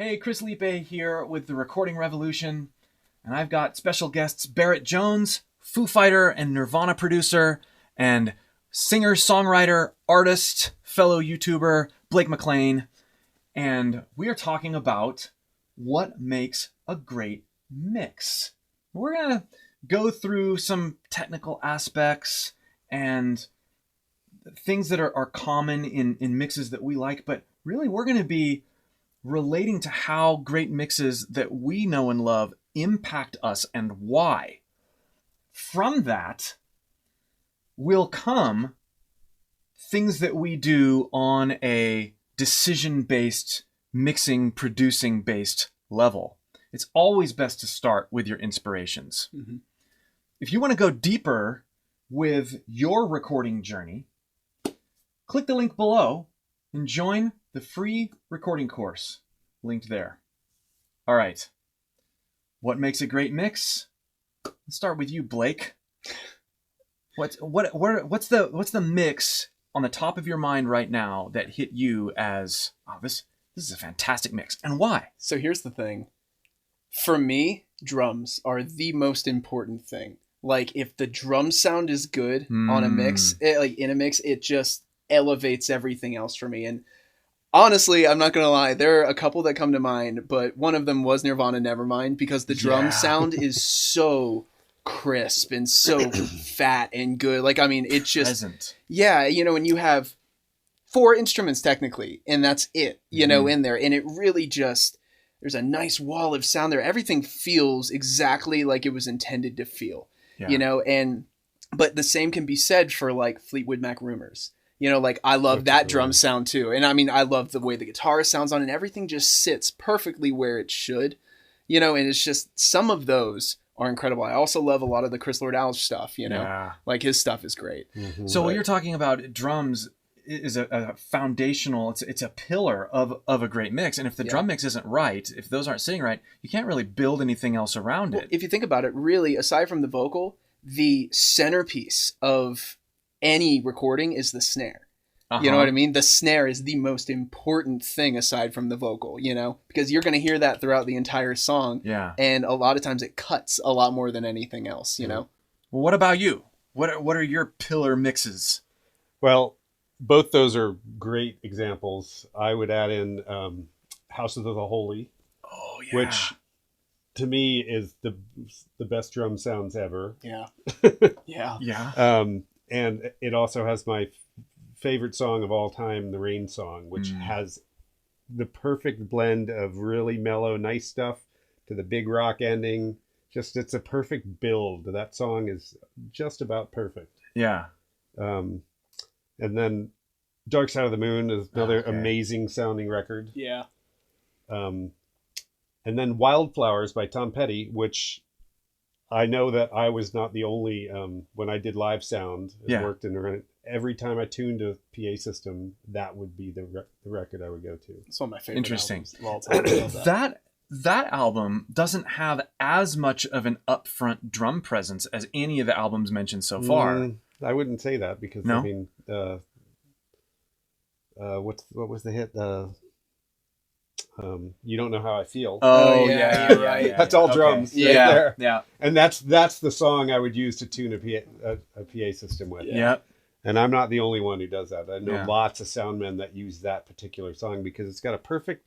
Hey, Chris Liepe here with the Recording Revolution, and I've got special guests Barrett Jones, Foo Fighter and Nirvana producer, and singer, songwriter, artist, fellow YouTuber, Blake McLain, and we are talking about what makes a great mix. We're going to go through some technical aspects and things that are common in mixes that we like, but really we're going to be relating to how great mixes that we know and love impact us and why. From that will come things that we do on a decision-based, mixing, producing-based level. It's always best to start with your inspirations. Mm-hmm. If you want to go deeper with your recording journey, click the link below and join the free recording course linked there. All right. What makes a great mix? Let's start with you, Blake. What's the mix on the top of your mind right now that hit you as, oh, this is a fantastic mix, and why? So here's the thing. For me, drums are the most important thing. Like, if the drum sound is good on a mix, it just elevates everything else for me. And honestly, I'm not going to lie, there are a couple that come to mind, but one of them was Nirvana Nevermind, because the drum sound is so crisp and so fat and good. Like, I mean, it's just... Present. Yeah, and you have 4 instruments technically, and that's it, in there. And it really just... There's a nice wall of sound there. Everything feels exactly like it was intended to feel, but the same can be said for, like, Fleetwood Mac Rumors. I love that drum sound too. And I mean, I love the way the guitar sounds on, and everything just sits perfectly where it should, and it's just, some of those are incredible. I also love a lot of the Chris Lord-Alge stuff, like his stuff is great. Mm-hmm. So what you're talking about, drums is a foundational, it's a pillar of a great mix. And if the drum mix isn't right, if those aren't sitting right, you can't really build anything else around it. If you think about it, really, aside from the vocal, the centerpiece of any recording is the snare. You know what I mean? The snare is the most important thing aside from the vocal, because you're going to hear that throughout the entire song. Yeah. And a lot of times it cuts a lot more than anything else, Well, what about you? What are your pillar mixes? Well, both those are great examples. I would add in Houses of the Holy, which to me is the best drum sounds ever. Yeah. Yeah. And it also has my favorite song of all time, the Rain Song, which has the perfect blend of really mellow, nice stuff to the big rock ending. Just, it's a perfect build. That song is just about perfect. Yeah. And then Dark Side of the Moon is another amazing sounding record. Yeah. And then Wildflowers by Tom Petty, which I know that I was not the only, when I did live sound and worked in, every time I tuned a PA system, that would be the record I would go to. It's one of my favorite Interesting. albums of all time. I love that album doesn't have as much of an upfront drum presence as any of the albums mentioned so far. I wouldn't say that because, I mean, what was the hit? You Don't Know How I Feel. Oh yeah. That's all drums. Okay. Right there. Yeah. And that's the song I would use to tune a PA system with. Yeah. And I'm not the only one who does that. I know lots of soundmen that use that particular song because it's got a perfect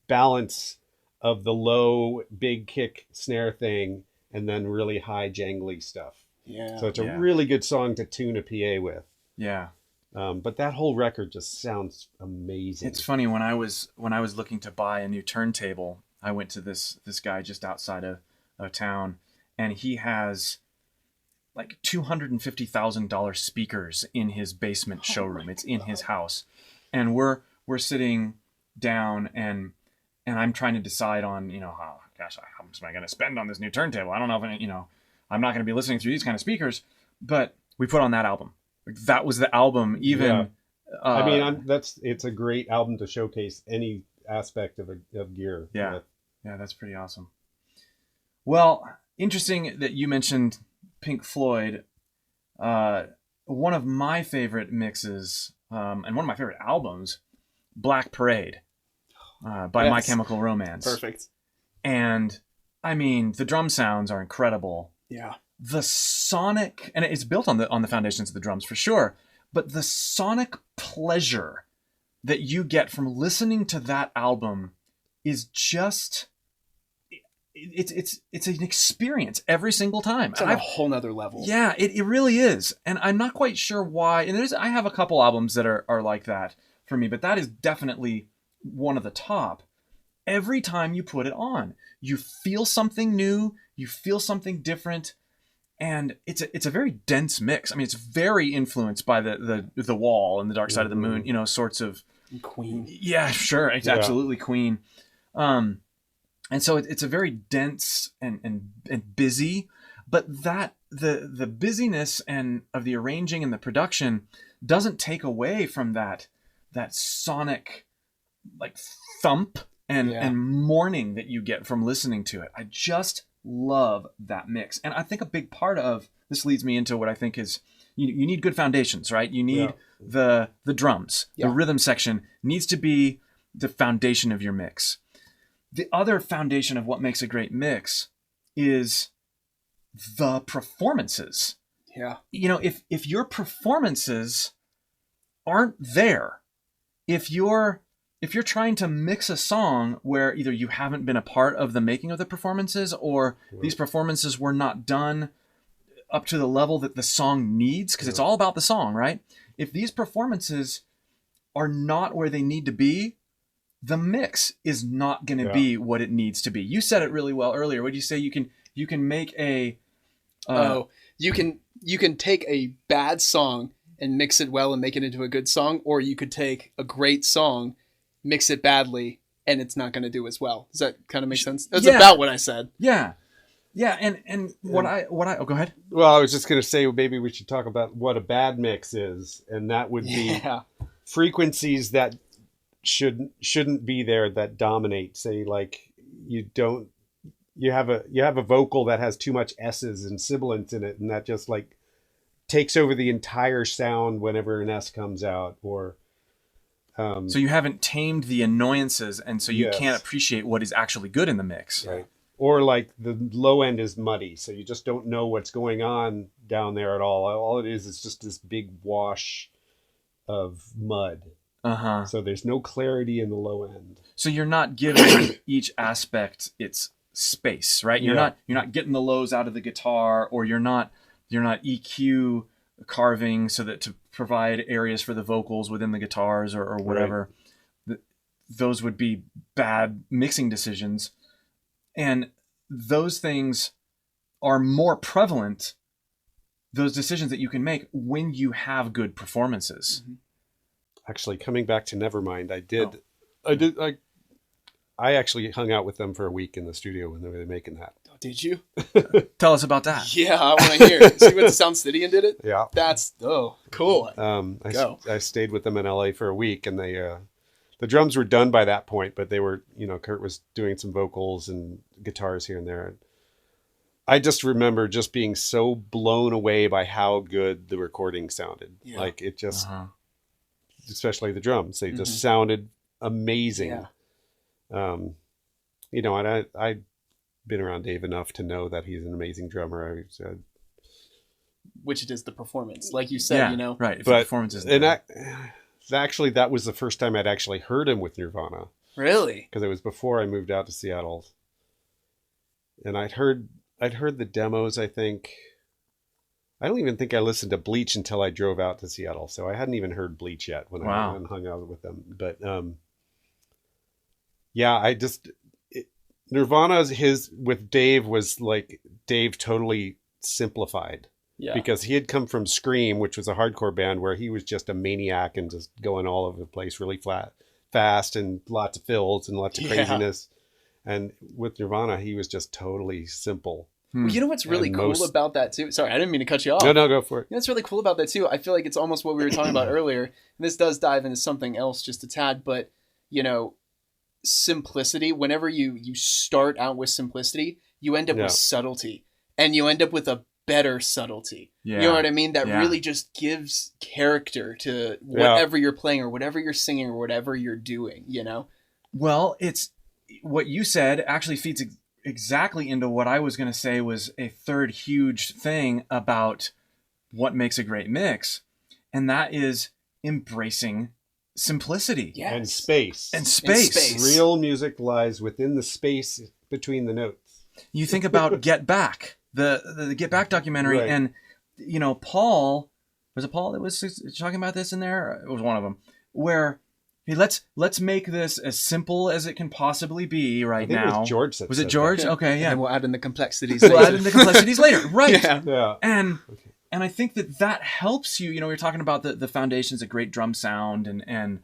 balance of the low, big kick snare thing and then really high jangly stuff. Yeah. So it's a really good song to tune a PA with. Yeah. But that whole record just sounds amazing. It's funny, when I was looking to buy a new turntable, I went to this guy just outside of town, and he has like $250,000 speakers in his basement showroom. It's in his house, and we're sitting down, and I'm trying to decide on how much am I going to spend on this new turntable? I don't know if I'm not going to be listening through these kind of speakers, but we put on that album. That was the album. Even I mean, it's a great album to showcase any aspect of gear. Yeah, that's pretty awesome. Well, interesting that you mentioned Pink Floyd. One of my favorite mixes, and one of my favorite albums, Black Parade. by My Chemical Romance. Perfect. And I mean, the drum sounds are incredible. Yeah. The sonic, and it's built on the foundations of the drums for sure, but the sonic pleasure that you get from listening to that album is just, it's an experience every single time. It's on a whole nother level. Yeah, it really is. And I'm not quite sure why. And I have a couple albums that are like that for me, but that is definitely one of the top. Every time you put it on, you feel something new, you feel something different, and it's a very dense mix. I mean, it's very influenced by the Wall and the Dark Side of the Moon, you know, sorts of Queen. Yeah, sure, it's absolutely Queen. And so it's a very dense and busy, but that the busyness and of the arranging and the production doesn't take away from that sonic like thump and mourning that you get from listening to it. I just love that mix. And I think a big part of this leads me into what I think is you need good foundations, right? You need the drums. The rhythm section needs to be the foundation of your mix. The other foundation of what makes a great mix is the performances. Yeah. You know, if your performances aren't there, if you're trying to mix a song where either you haven't been a part of the making of the performances or these performances were not done up to the level that the song needs, because it's all about the song, right? If these performances are not where they need to be, the mix is not going to be what it needs to be. You said it really well earlier. What did you say? You can make a you can take a bad song and mix it well and make it into a good song, or you could take a great song, mix it badly, and it's not going to do as well. Does that kind of make sense? That's about what I said. Yeah. Yeah, and oh, go ahead. Well, I was just going to say maybe we should talk about what a bad mix is, and that would be frequencies that shouldn't be there that dominate. Say like you have a vocal that has too much S's and sibilants in it, and that just like takes over the entire sound whenever an S comes out, or so you haven't tamed the annoyances, and so you can't appreciate what is actually good in the mix. Right. Or like the low end is muddy, so you just don't know what's going on down there at all. All it is just this big wash of mud. Uh-huh. So there's no clarity in the low end. So you're not giving each aspect its space, right? You're not getting the lows out of the guitar, or you're not EQ carving so that to provide areas for the vocals within the guitars or whatever. Right. Those would be bad mixing decisions. And those things are more prevalent, those decisions that you can make when you have good performances. Mm-hmm. Actually, coming back to Nevermind, I actually hung out with them for a week in the studio when they were making that. Oh, did you? Tell us about that. Yeah, I want to hear. So you went to Sound City and did it? Yeah. That's cool. I stayed with them in LA for a week, and they the drums were done by that point, but they were, Kurt was doing some vocals and guitars here and there. I just remember just being so blown away by how good the recording sounded. Yeah. Like it just, especially the drums, they just sounded amazing. Yeah. And I've been around Dave enough to know that he's an amazing drummer. Which it is the performance, like you said, right. If the performance is there. Actually, that was the first time I'd actually heard him with Nirvana. Really? Because it was before I moved out to Seattle, and I'd heard the demos. I think I don't even think I listened to Bleach until I drove out to Seattle, so I hadn't even heard Bleach yet when I went and hung out with them. But Nirvana's with Dave was like Dave totally simplified. Yeah. Because he had come from Scream, which was a hardcore band where he was just a maniac and just going all over the place really fast and lots of fills and lots of craziness. And with Nirvana, he was just totally simple. Well, you know what's really cool about that too? Sorry, I didn't mean to cut you off. No, go for it. You know what's really cool about that too? I feel like it's almost what we were talking about earlier. And this does dive into something else just a tad, but simplicity, whenever you start out with simplicity, you end up with subtlety, and you end up with a better subtlety. Yeah. You know what I mean? That really just gives character to whatever you're playing or whatever you're singing or whatever you're doing, Well, it's what you said actually feeds exactly into what I was going to say was a third huge thing about what makes a great mix, and that is embracing simplicity. Yes. And space. And space. Real music lies within the space between the notes. You think about Get Back, the Get Back documentary, Right. and Paul, was it Paul that was talking about this in there? It was one of them, where hey, let's make this as simple as it can possibly be I right think now. it was George that Was it said George? that. Okay, yeah. And we'll add in the complexities We'll later. add in the complexities later, right? Yeah. Yeah. And I think that helps you. You're talking about the foundations of great drum sound and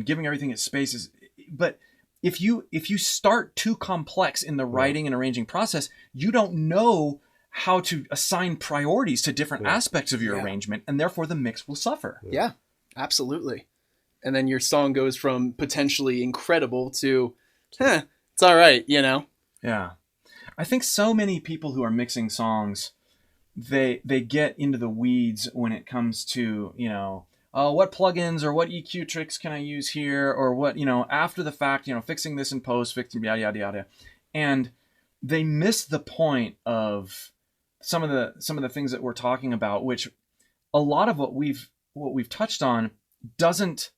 giving everything its spaces. But if you start too complex in the writing and arranging process, you don't know how to assign priorities to different aspects of your arrangement, and therefore the mix will suffer. Yeah, absolutely. And then your song goes from potentially incredible to, it's all right, Yeah. I think so many people who are mixing songs, they get into the weeds when it comes to, what plugins or what EQ tricks can I use here, or what, after the fact, fixing this in post, fixing yada, yada, yada. And they miss the point of some of the things that we're talking about, which a lot of what we've touched on doesn't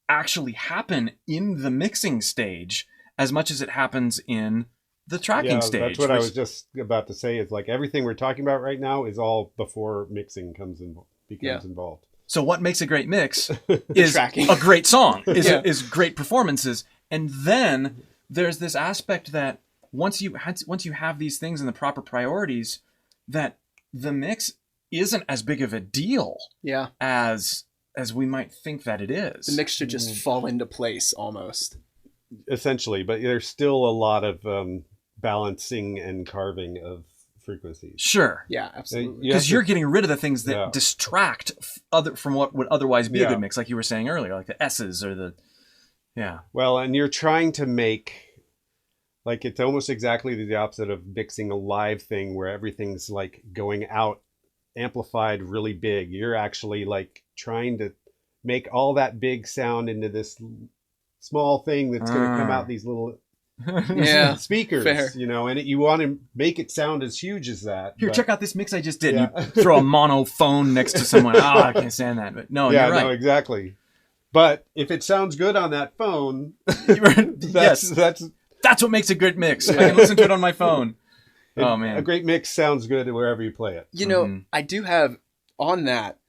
actually happen in the mixing stage as much as it happens in the tracking stage. That's what I was just about to say, is like everything we're talking about right now is all before mixing becomes involved. So what makes a great mix is Tracking. a great song, is great performances. And then there's this aspect that once you have these things in the proper priorities, that the mix isn't as big of a deal as we might think that it is. The mix should just fall into place almost. Essentially, but there's still a lot of balancing and carving of frequencies. Sure. Yeah, absolutely. Because you're getting rid of the things that distract from what would otherwise be a good mix, like you were saying earlier, like the S's or the... Yeah. Well, and you're trying to make... Like, it's almost exactly the opposite of mixing a live thing where everything's, like, going out amplified really big. You're actually, like, trying to make all that big sound into this small thing that's going to come out these little speakers, fair. And you want to make it sound as huge as that. Here, check out this mix I just did. Yeah. You throw a mono phone next to someone. I can't stand that. But no, you're right. No, exactly. But if it sounds good on that phone, that's what makes a good mix. I can listen to it on my phone. Oh, man. A great mix sounds good wherever you play it. I do have, on that,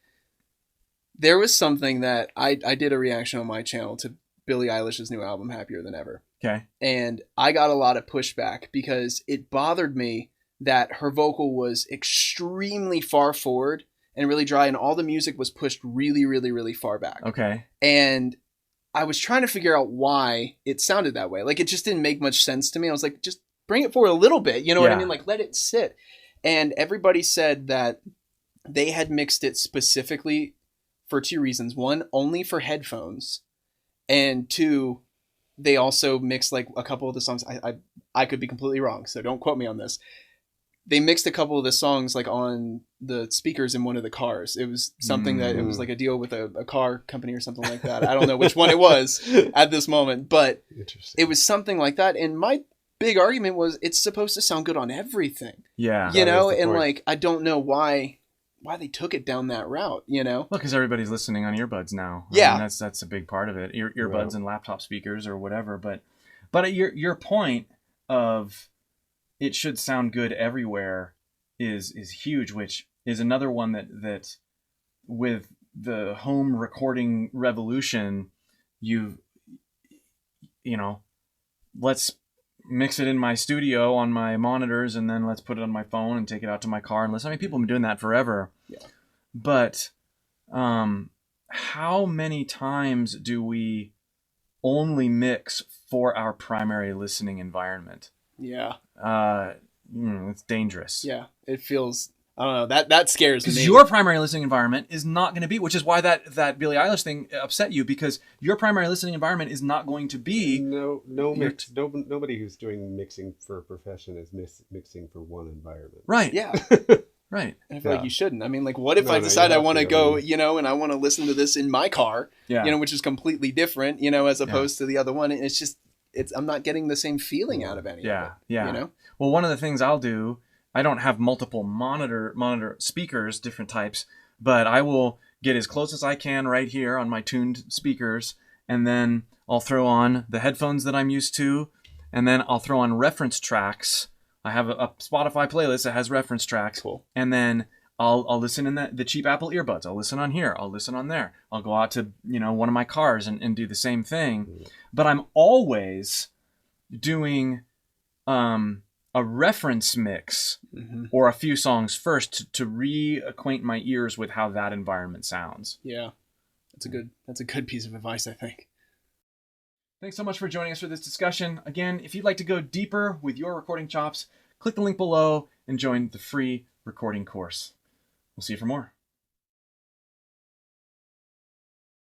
there was something that I did a reaction on my channel to Billie Eilish's new album, Happier Than Ever. Okay. And I got a lot of pushback because it bothered me that her vocal was extremely far forward and really dry, and all the music was pushed really, really, really far back. Okay. And I was trying to figure out why it sounded that way. Like, it just didn't make much sense to me. I was like, just bring it forward a little bit. You know what I mean? Like, let it sit. And everybody said that they had mixed it specifically for two reasons. One, only for headphones. And two, they also mixed like a couple of the songs. I could be completely wrong, so don't quote me on this. They mixed a couple of the songs like on the speakers in one of the cars. It was something that it was like a deal with a car company or something like that. I don't know which one it was at this moment, but it was something like that. And my big argument was it's supposed to sound good on everything. Yeah. And like, I don't know why they took it down that route, Well, because everybody's listening on earbuds now. Yeah. I mean, that's a big part of it. Earbuds and laptop speakers or whatever. But your point of it should sound good everywhere is huge, which is another one that with the home recording revolution, let's mix it in my studio on my monitors and then let's put it on my phone and take it out to my car and listen. I mean, people have been doing that forever. Yeah. But how many times do we only mix for our primary listening environment? Yeah. It's dangerous. Yeah. It feels, I don't know, that scares me. Because your primary listening environment is not going to be, which is why that Billie Eilish thing upset you, because your primary listening environment is not going to be... Nobody who's doing mixing for a profession is mixing for one environment. Right. Yeah. Right. And I feel like you shouldn't. I mean, like, what if I decide I want to go, and I want to listen to this in my car, which is completely different, as opposed to the other one. And it's just, I'm not getting the same feeling out of any of it. Yeah. You know? Well, one of the things I'll do, I don't have multiple monitor speakers, different types, but I will get as close as I can right here on my tuned speakers, and then I'll throw on the headphones that I'm used to, and then I'll throw on reference tracks. I have a Spotify playlist that has reference tracks. Cool. And then I'll listen in the cheap Apple earbuds. I'll listen on here. I'll listen on there. I'll go out to, one of my cars and do the same thing. But I'm always doing a reference mix or a few songs first to reacquaint my ears with how that environment sounds. Yeah. That's a good piece of advice, I think. Thanks so much for joining us for this discussion. Again, if you'd like to go deeper with your recording chops, click the link below and join the free recording course. We'll see you for more.